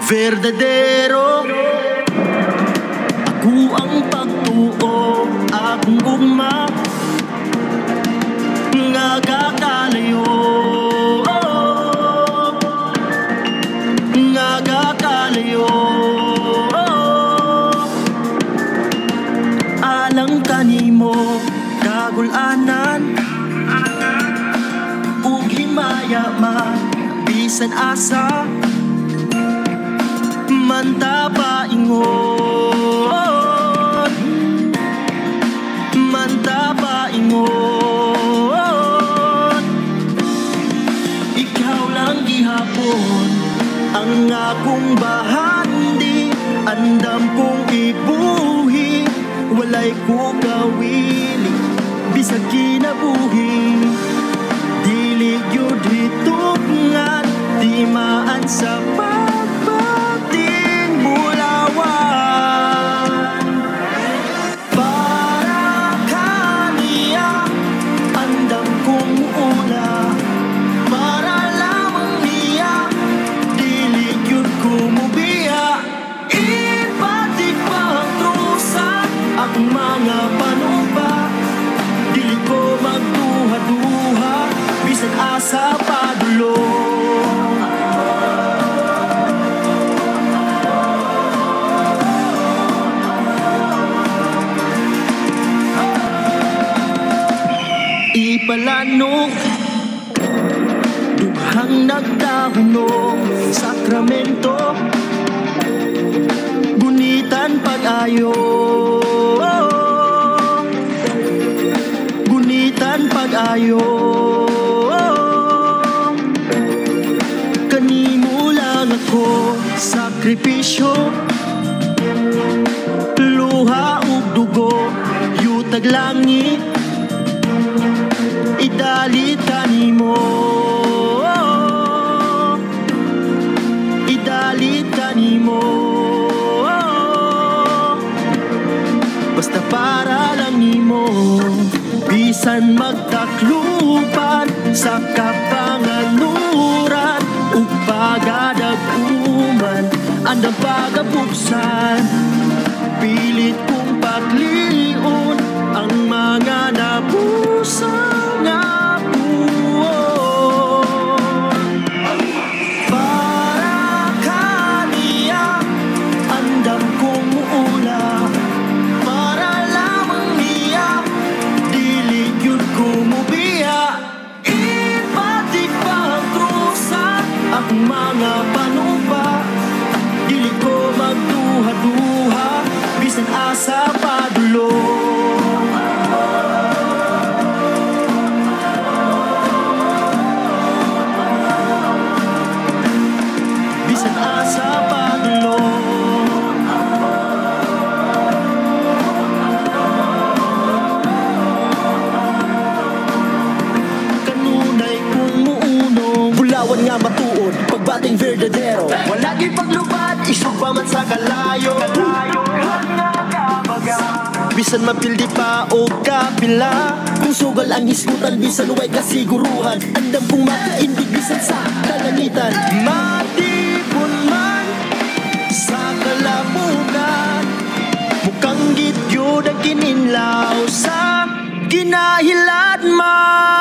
verdadero. Ako ang pagtuo, akong ugma nga gakalayo, nga gakalayo. Alang kanimo kagulanan ug himaya man bisan asa manta paingon, manta paingon. Ikaw lang gihapon ang akong bahandi, andam kong ibuhi, walay ko kawili bisag kinabuhi. Dili gyud hitungad di maan sa pagbating bulawan. Para kaniya andam kong una, para lamang niya dili gyud ko mubiya. Ipatik pa ang trusa ang mga panuba, dili ko magduha-duha bisan asa padulo. Ipalanong duhang nagdahunong sakramento, gunitan pag-ayo, gunitan pag-ayo. Kanimo lang ako sakripisyo, luha ug dugo, yutag langit idalit kanimo, idalit kanimo. Basta para lang nimo, bisan magtaklupan sa kapanganuran ug pagadaguman andang pagabuksan. Pilit kong pagliun ang mga napusa nga buwan. Para kaniya andam kong ula, para lamang niya dili gyud ko mubiya. Ipatik pa ang trusa ang mga panuba, dili ko magduha-duha bisan asa padulo. Bisan asa padulo. Kanunay kung muunong bulawan nga matuod, pagbating verdadero. Wala gyud paglubad, isog pa man sa kalayo. Bisan mapildi pa o kapila, kung sugal ang hisgutan bisan way kasiguruhan, andam kong makiindig bisan sa kalangitan. Matipon man sa kalamukan, mukhang gityod ang kininlaw sa kinahilad man.